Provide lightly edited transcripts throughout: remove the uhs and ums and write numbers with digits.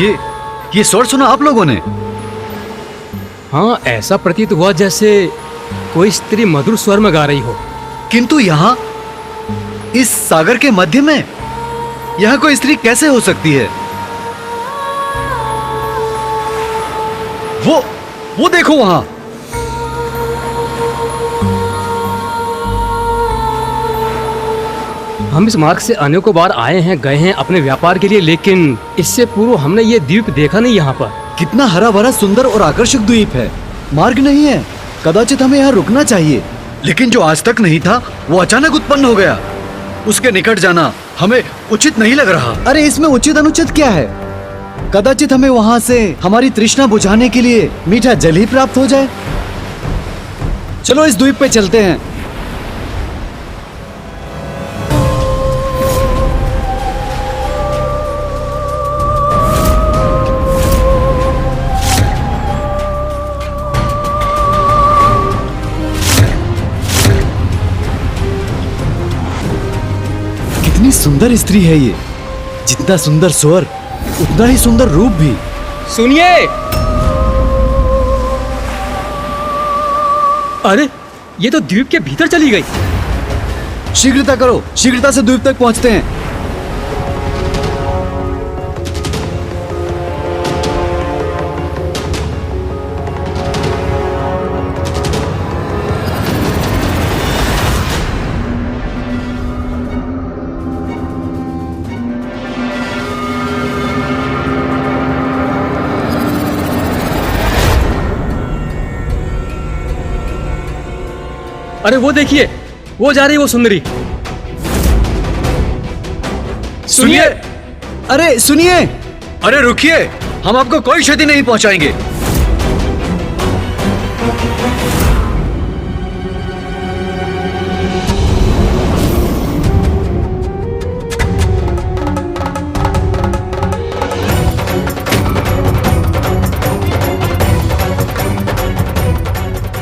ये स्वर सुना आप लोगों ने? हाँ, ऐसा प्रतीत हुआ जैसे कोई स्त्री मधुर स्वर में गा रही हो। किंतु यहाँ इस सागर के मध्य में यहाँ कोई स्त्री कैसे हो सकती है? वो देखो वहां। हम इस मार्ग से अनेकों बार आए हैं, गए हैं अपने व्यापार के लिए, लेकिन इससे पूर्व हमने ये द्वीप देखा नहीं। यहाँ पर कितना हरा भरा सुंदर और आकर्षक द्वीप है। मार्ग नहीं है, कदाचित हमें यहाँ रुकना चाहिए, लेकिन जो आज तक नहीं था वो अचानक उत्पन्न हो गया। उसके निकट जाना हमें उचित नहीं लग रहा। अरे इसमें उचित अनुचित क्या है? कदाचित हमें वहाँ से हमारी तृष्णा बुझाने के लिए मीठा जल ही प्राप्त हो जाए। चलो इस द्वीप पे चलते हैं। कितनी सुंदर स्त्री है ये। जितना सुंदर स्वर उतना ही सुंदर रूप भी। सुनिए। अरे ये तो द्वीप के भीतर चली गई। शीघ्रता करो, शीघ्रता से द्वीप तक पहुंचते हैं। अरे वो देखिए, वो जा रही वो सुंदरी। सुनिए, अरे सुनिए, अरे रुकिए, हम आपको कोई क्षति नहीं पहुंचाएंगे।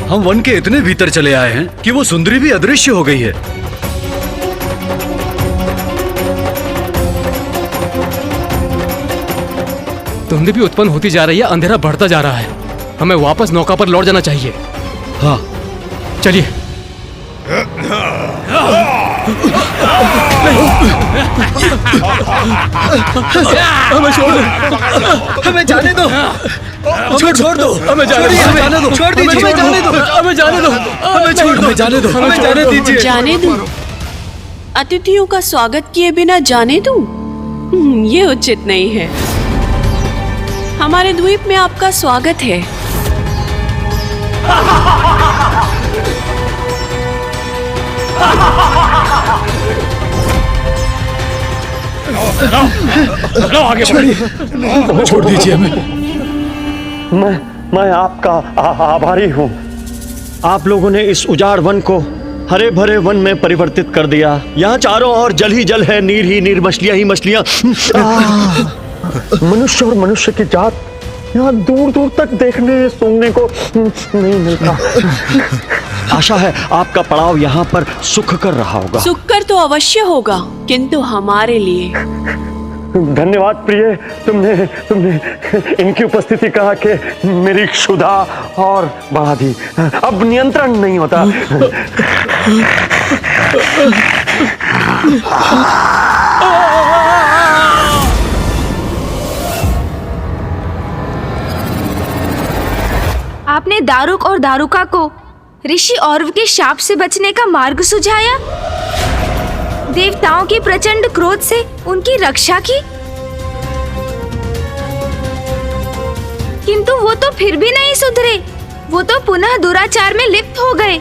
हम वन के इतने भीतर चले आए हैं कि वो सुंदरी भी अदृश्य हो गई है। धुंध भी उत्पन्न होती जा रही है, अंधेरा बढ़ता जा रहा है। हमें वापस नौका पर लौट जाना चाहिए। हाँ चलिए। हमें छोड़ दो, हमें जाने दो, छोड़ दो, हमें जाने दो, छोड़ दीजिए, हमें जाने दो, हमें जाने दो, हमें छोड़ दो, जाने दो, हमें जाने दीजिए। जाने दूं? अतिथियों का स्वागत किए बिना जाने दूं? ये उचित नहीं है। हमारे द्वीप में आपका स्वागत है। आगे छोड़िए, छोड़ दीजिए हमें। मैं आपका आभारी हूँ। आप लोगों ने इस उजाड़ वन को हरे भरे वन में परिवर्तित कर दिया। यहाँ चारों ओर जल ही जल है, नीर ही नीर, मछलियाँ ही मछलियाँ। मनुष्य और मनुष्य की जात यहाँ दूर दूर तक देखने सुनने को नहीं मिलता। आशा है आपका पड़ाव यहाँ पर सुख कर रहा होगा। सुख कर तो अवश्य होगा, किंतु हमारे लिए। धन्यवाद प्रिय, तुमने इनकी उपस्थिति कहा कि मेरी क्षुधा और बढ़ा दी। अब नियंत्रण नहीं होता। आपने दारुक और दारुका को ऋषि औरव के शाप से बचने का मार्ग सुझाया, देवताओं के प्रचंड क्रोध से उनकी रक्षा की, किंतु वो तो फिर भी नहीं सुधरे। वो तो पुनः दुराचार में लिप्त हो गए।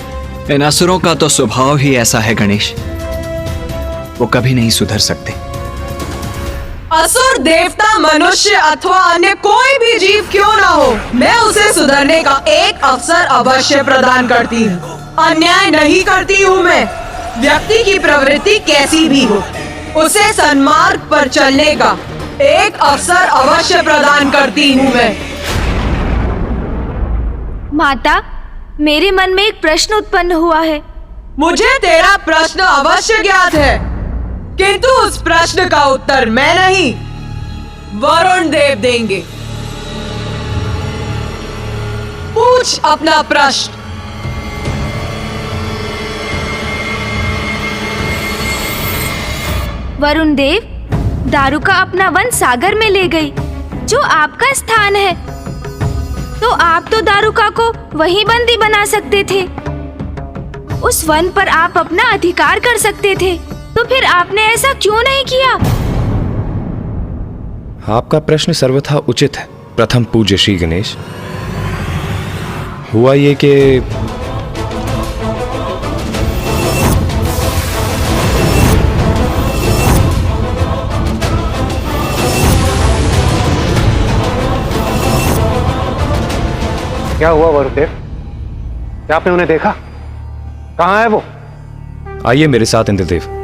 इन असुरों का तो स्वभाव ही ऐसा है गणेश, वो कभी नहीं सुधर सकते। असुर, देवता, मनुष्य अथवा अन्य कोई भी जीव क्यों ना हो, मैं उसे सुधरने का एक अवसर अवश्य प्रदान करती हूँ। अन्याय नहीं करती हूँ मैं। व्यक्ति की प्रवृत्ति कैसी भी हो, उसे सन्मार्ग पर चलने का एक अवसर अवश्य प्रदान करती हूँ मैं। माता, मेरे मन में एक प्रश्न उत्पन्न हुआ है। मुझे तेरा प्रश्न अवश्य ज्ञात है, किंतु उस प्रश्न का उत्तर मैं नहीं वरुण देव देंगे। पूछ अपना प्रश्न। वरुण देव, दारुका अपना वन सागर में ले गई, जो आपका स्थान है। तो आप तो दारुका को वहीं बंदी बना सकते थे। उस वन पर आप अपना अधिकार कर सकते थे। तो फिर आपने ऐसा क्यों नहीं किया? आपका प्रश्न सर्वथा उचित है प्रथम पूज्य श्री गणेश। हुआ ये कि क्या हुआ वरुदेव? क्या आपने उन्हें देखा? कहाँ है वो? आइए मेरे साथ इंद्रदेव।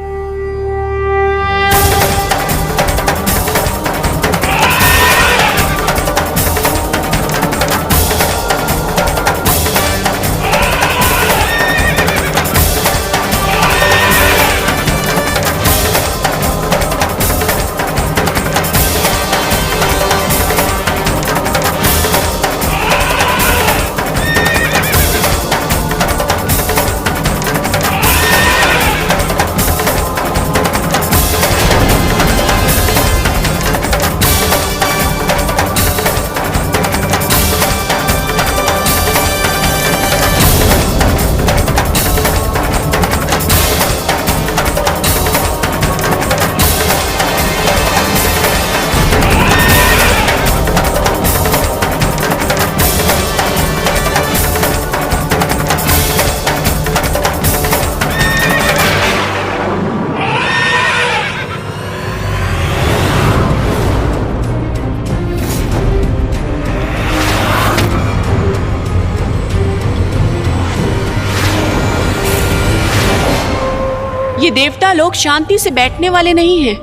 ये देवता लोग शांति से बैठने वाले नहीं हैं।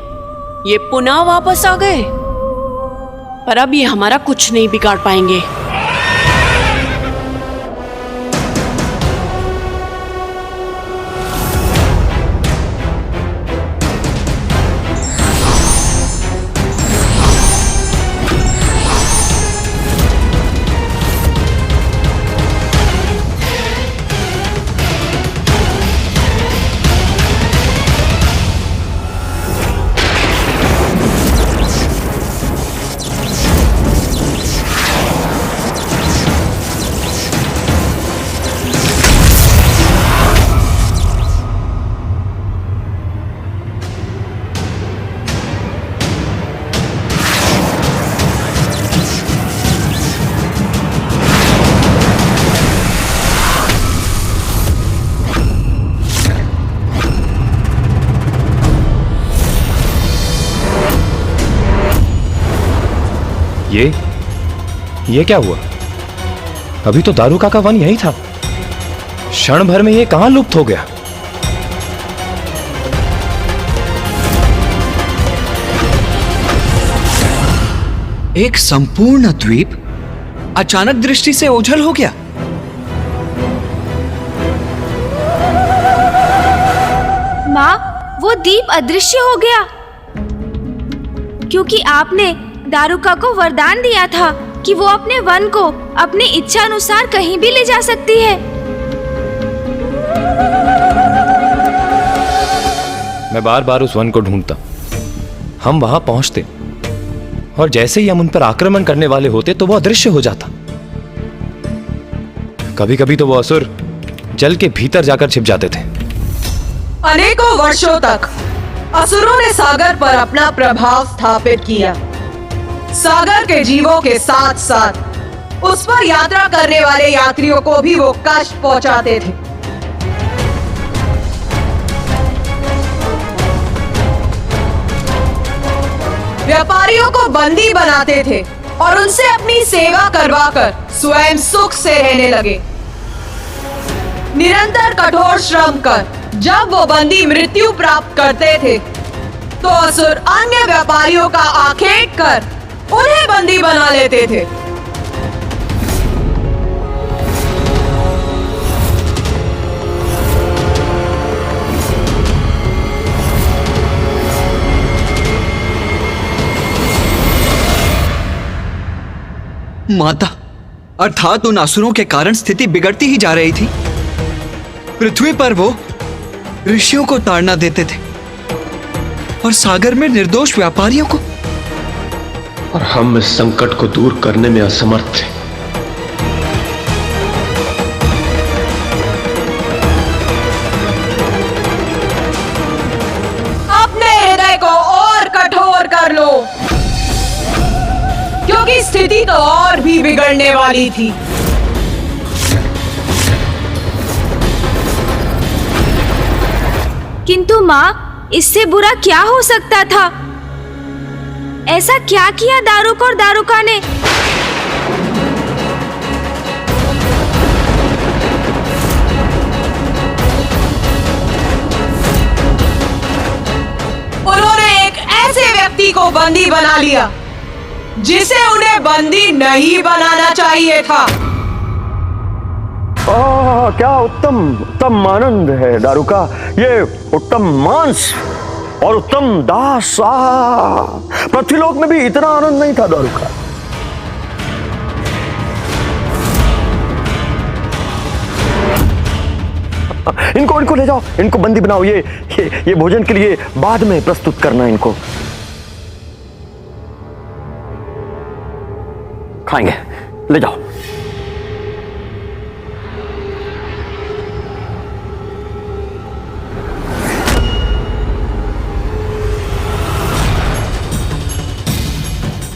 ये पुनः वापस आ गए, पर अब ये हमारा कुछ नहीं बिगाड़ पाएंगे। ये क्या हुआ? अभी तो दारुका का वन यही था। क्षण भर में ये कहां लुप्त हो गया? एक संपूर्ण द्वीप अचानक दृष्टि से ओझल हो गया। माँ, वो दीप अदृश्य हो गया क्योंकि आपने दारुका को वरदान दिया था कि वो अपने वन को अपनी इच्छा अनुसार कहीं भी ले जा सकती है। मैं बार बार उस वन को ढूंढता। हम वहां पहुंचते और जैसे ही हम उन पर आक्रमण करने वाले होते तो वो अदृश्य हो जाता। कभी कभी तो वो असुर जल के भीतर जाकर छिप जाते थे। अनेकों वर्षों तक असुरों ने सागर पर अपना प्रभाव स्थापित किया। सागर के जीवों के साथ साथ उस पर यात्रा करने वाले यात्रियों को भी वो कष्ट पहुंचाते थे। व्यापारियों को बंदी बनाते थे और उनसे अपनी सेवा करवाकर स्वयं सुख से रहने लगे। निरंतर कठोर श्रम कर जब वो बंदी मृत्यु प्राप्त करते थे तो असुर अन्य व्यापारियों का आखेट कर उन्हें बंदी बना लेते थे। माता अर्थात उन असुरों के कारण स्थिति बिगड़ती ही जा रही थी। पृथ्वी पर वो ऋषियों को ताड़ना देते थे और सागर में निर्दोष व्यापारियों को। और हम इस संकट को दूर करने में असमर्थ थे। अपने हृदय को और कठोर कर लो, क्योंकि स्थिति तो और भी बिगड़ने वाली थी। किंतु माँ, इससे बुरा क्या हो सकता था? ऐसा क्या किया दारुक और दारुका ने? उन्होंने एक ऐसे व्यक्ति को बंदी बना लिया जिसे उन्हें बंदी नहीं बनाना चाहिए था। क्या उत्तम आनंद है दारुका, ये उत्तम मांस और उत्तम दास। पृथ्वीलोक में भी इतना आनंद नहीं था दारुका। इनको ले जाओ, इनको बंदी बनाओ। ये भोजन के लिए बाद में प्रस्तुत करना। इनको खाएंगे, ले जाओ।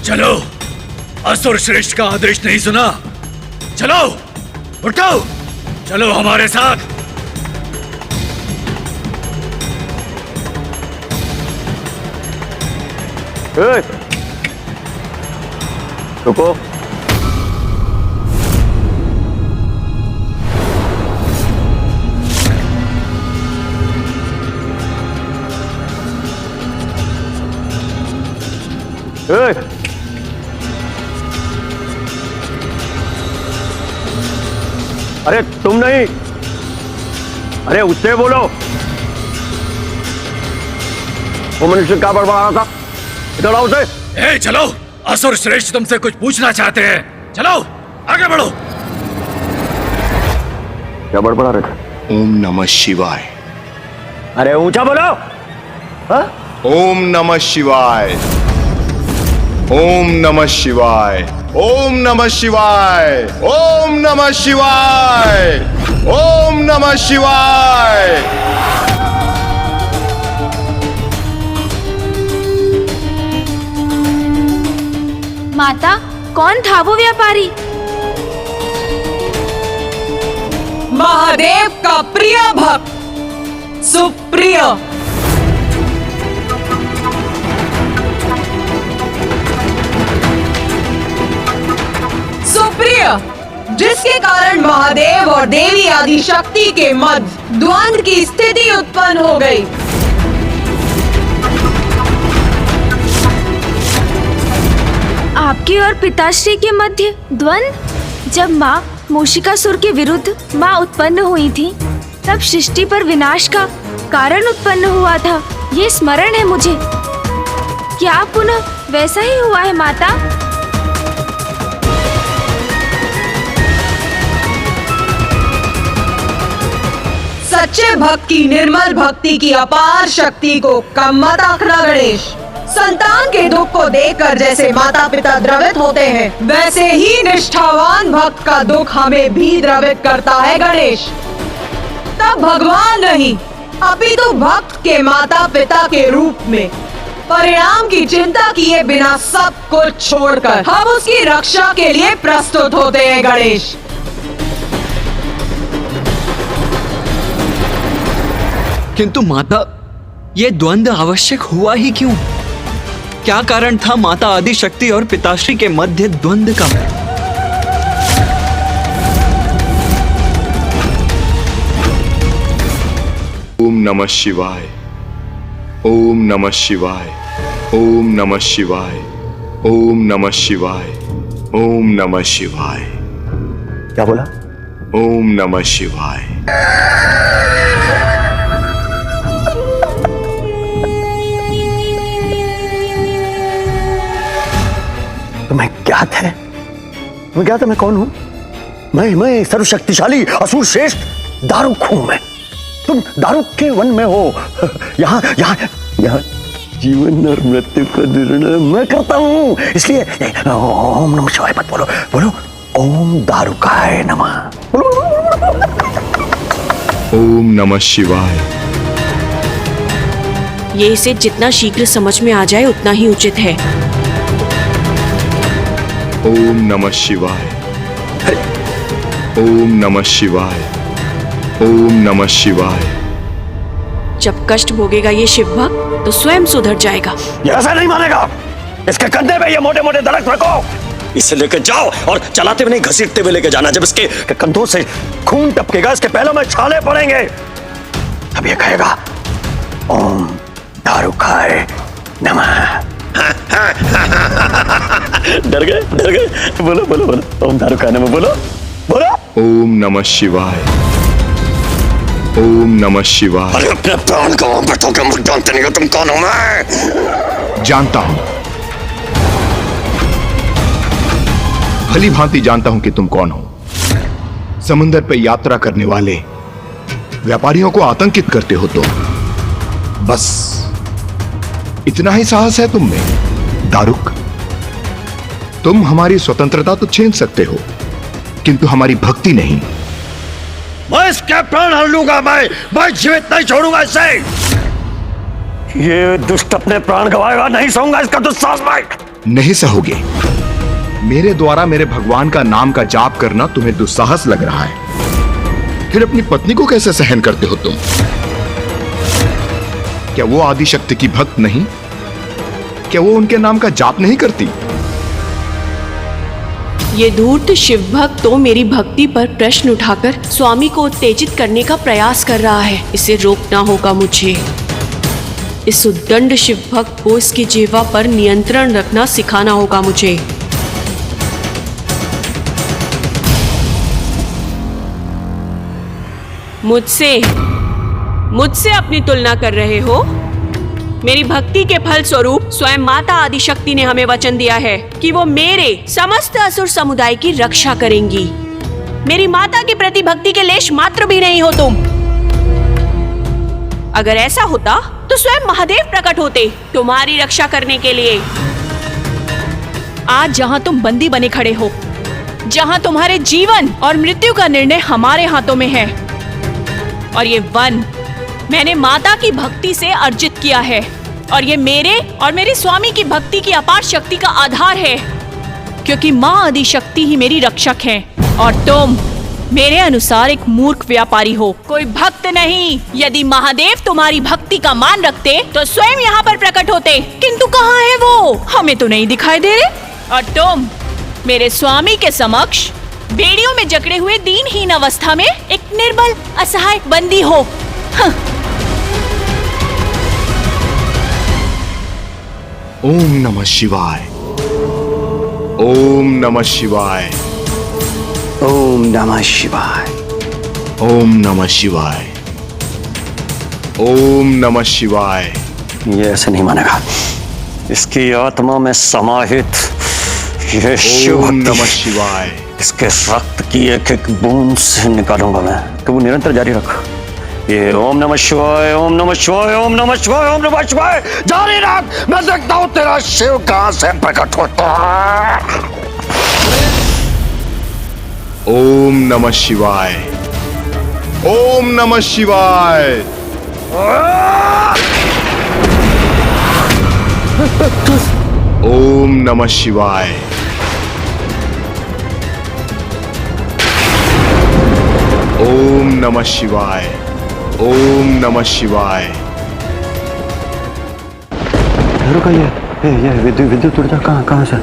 चलो, असुर श्रेष्ठ का आदेश नहीं सुना? चलो, उठो, चलो हमारे साथ। रुको। अरे तुम नहीं, अरे उससे बोलो। वो मनुष्य क्या बड़बड़ा रहा था? इधर आओ उसे। चलो, असुर श्रेष्ठ तुमसे कुछ पूछना चाहते हैं। चलो, आगे बढ़ो। क्या बड़बड़ा रहे थे? ओम नमः शिवाय। अरे ऊंचा बोलो। हाँ? ओम नमः शिवाय। ओम नमः शिवाय। ओम नमः शिवाय। ओम नमः शिवाय। ओम नमः शिवाय। माता, कौन था वो व्यापारी? महादेव का प्रिय भक्त सुप्रिय। सुप्रिय, जिसके कारण महादेव और देवी आदि शक्ति के मध्य द्वंद्व की स्थिति उत्पन्न हो गई। आपके और पिताश्री के मध्य द्वंद्व? जब माँ मूषिकासुर के विरुद्ध माँ उत्पन्न हुई थी, तब सृष्टि पर विनाश का कारण उत्पन्न हुआ था। ये स्मरण है मुझे। क्या पुनः वैसा ही हुआ है माता? सच्चे भक्त की निर्मल भक्ति की अपार शक्ति को कम मत आंकना गणेश। संतान के दुख को देखकर जैसे माता पिता द्रवित होते हैं, वैसे ही निष्ठावान भक्त का दुख हमें भी द्रवित करता है गणेश। तब भगवान नहीं, अपितु भक्त के माता पिता के रूप में परिणाम की चिंता किए बिना सब कुछ छोड़कर हम उसकी रक्षा के लिए प्रस्तुत होते हैं गणेश। किंतु माता, ये द्वंद्व आवश्यक हुआ ही क्यों? क्या कारण था माता आदि शक्ति और पिताश्री के मध्य द्वंद्व का? ओम नमः शिवाय। ओम नमः शिवाय। ओम नमः शिवाय। ओम नमः शिवाय। ओम नमः शिवाय। क्या बोला? ओम नमः शिवाय। तुम्हें ज्ञात है तुम्हें क्या था मैं कौन हूं? मैं सर्वशक्तिशाली असुर श्रेष्ठ दारुक हूं मैं। तुम दारुक के वन में हो। यहाँ यहाँ यहाँ जीवन और मृत्यु का निर्णय मैं करता हूं। इसलिए ओम नमः शिवाय मत बोलो, बोलो ओम दारुकाय नमः। ओम नमः शिवाय। ये इसे जितना शीघ्र समझ में आ जाए उतना ही उचित है। ओम नमः शिवाय। ओम नमः शिवाय। ओम नमः शिवाय। जब कष्ट भोगेगा ये शिव भक्त तो स्वयं सुधर जाएगा। ये ऐसा नहीं मानेगा। इसके कंधे पे ये मोटे मोटे दरख्त रखो, इसे लेके जाओ और चलाते हुए नहीं घसीटते हुए लेके जाना। जब इसके कंधों से खून टपकेगा, इसके पैरों में छाले पड़ेंगे, तब ये कहेगा ओम दारुकाय नमः। डर गए? बोलो बोलो बोलो ओम दारुकाय नमः, बोलो बोलो। ओम नमः शिवाय। ओम नमः शिवाय। अरे अपने प्राण को बैठोगे, मुझे जानते नहीं हो तुम कौन हो? मैं जानता हूं, भली भांति जानता हूं कि तुम कौन हो। समुद्र पर यात्रा करने वाले व्यापारियों को आतंकित करते हो तुम। बस इतना ही साहस है तुम में दारुक। तुम हमारी स्वतंत्रता तो छीन सकते हो, किंतु हमारी भक्ति नहीं। मैं इसके प्राण हर लूंगा। मैं जीवित नहीं छोड़ूंगा इसे। ये दुष्ट अपने प्राण गवाएगा, नहीं सहूंगा इसका दुस्साहस। मैं नहीं सहोगे। मेरे द्वारा मेरे भगवान का नाम का जाप करना तुम्हें दुस्साहस लग रहा है, फिर अपनी पत्नी को कैसे सहन करते हो तुम? क्या वो आदिशक्ति की भक्त नहीं? क्या वो उनके नाम का जाप नहीं करती? ये धूर्त शिव भक्त तो मेरी भक्ति पर प्रश्न उठाकर स्वामी को उत्तेजित करने का प्रयास कर रहा है। इसे रोकना होगा मुझे। इस उद्दंड शिव भक्त को इसकी जिह्वा पर नियंत्रण रखना सिखाना होगा मुझे। मुझसे अपनी तुलना कर रहे हो? मेरी भक्ति के फल स्वरूप स्वयं माता आदिशक्ति ने हमें वचन दिया है कि वो मेरे समस्त असुर समुदाय की रक्षा करेंगी। मेरी माता के प्रति भक्ति के लेश मात्र भी नहीं हो तुम। अगर ऐसा होता तो स्वयं महादेव प्रकट होते तुम्हारी रक्षा करने के लिए। आज जहां तुम बंदी बने खड़े हो, जहां तुम्हारे जीवन और मृत्यु का निर्णय हमारे हाथों में है, और ये वन मैंने माता की भक्ति से अर्जित किया है, और ये मेरे और मेरे स्वामी की भक्ति की अपार शक्ति का आधार है, क्योंकि माँ आदिशक्ति ही मेरी रक्षक है और तुम मेरे अनुसार एक मूर्ख व्यापारी हो, कोई भक्त नहीं। यदि महादेव तुम्हारी भक्ति का मान रखते तो स्वयं यहाँ पर प्रकट होते, किंतु कहाँ है वो? हमें तो नहीं दिखाई दे रहे। और तुम मेरे स्वामी के समक्ष बेड़ियों में जकड़े हुए दीनहीन अवस्था में एक निर्बल असहाय बंदी हो। ओम नमः शिवाय। ओम नमः शिवाय। ओम नमः शिवाय। ओम नमः शिवाय। ओम नमः शिवाय। ये ऐसे नहीं मानेगा। इसकी आत्मा में समाहित ये शिव ओम भक्ति, नमः शिवाय। इसके रक्त की एक एक बूंद से निकालूंगा मैं। तो वो निरंतर जारी रख। ये ओम नमः शिवाय, ओम नमः शिवाय, ओम नमः शिवाय, ओम नमः शिवाय जारी रख। मैं देखता हूँ तेरा शिव कहाँ से प्रकट होता है। ओम नमः शिवाय। ओम नमः शिवाय। ओम नमः शिवाय। ओम नमः शिवाय। ओम नमः शिवाय। रुका, ये विद्युत ऊर्जा कहाँ से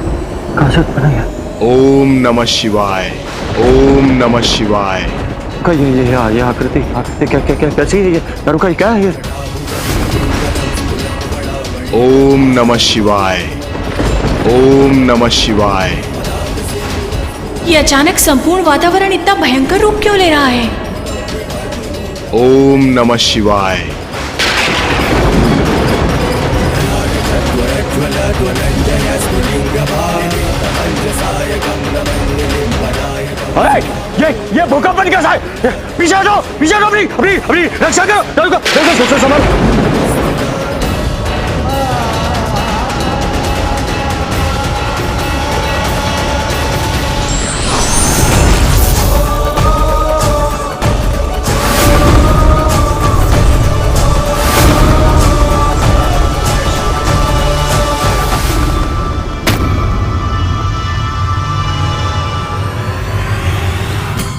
बनाई है? ओम नमः शिवाय। ओम नमः शिवाय। का ये आकृति क्या कैसी है ये? रुका, क्या है ये? ओम नमः शिवाय। ओम नमः शिवाय। ये अचानक संपूर्ण वातावरण इतना भयंकर रूप क्यों ले रहा है? ओम नमः शिवाय। अरे ये भूकंप बन कैसा है? पीछे हटो अपनी रक्षा करो। दारुका संभालो।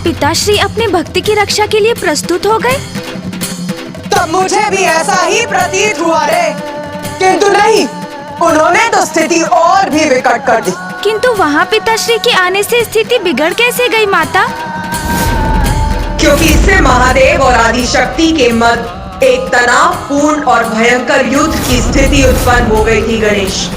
पिताश्री अपने भक्ति की रक्षा के लिए प्रस्तुत हो गए। तब मुझे भी ऐसा ही प्रतीत हुआ रे, किंतु नहीं, उन्होंने तो स्थिति और भी विकट कर दी। किंतु वहाँ पिताश्री के आने से स्थिति बिगड़ कैसे गई माता? क्योंकि इससे महादेव और आदि शक्ति के मध्य एक तनावपूर्ण और भयंकर युद्ध की स्थिति उत्पन्न हो गई थी गणेश।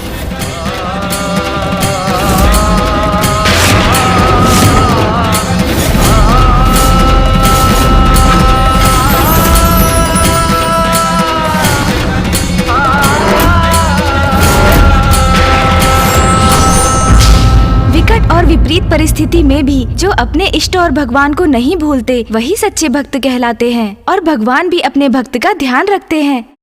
और विपरीत परिस्थिति में भी जो अपने इष्ट और भगवान को नहीं भूलते वही सच्चे भक्त कहलाते हैं और भगवान भी अपने भक्त का ध्यान रखते हैं।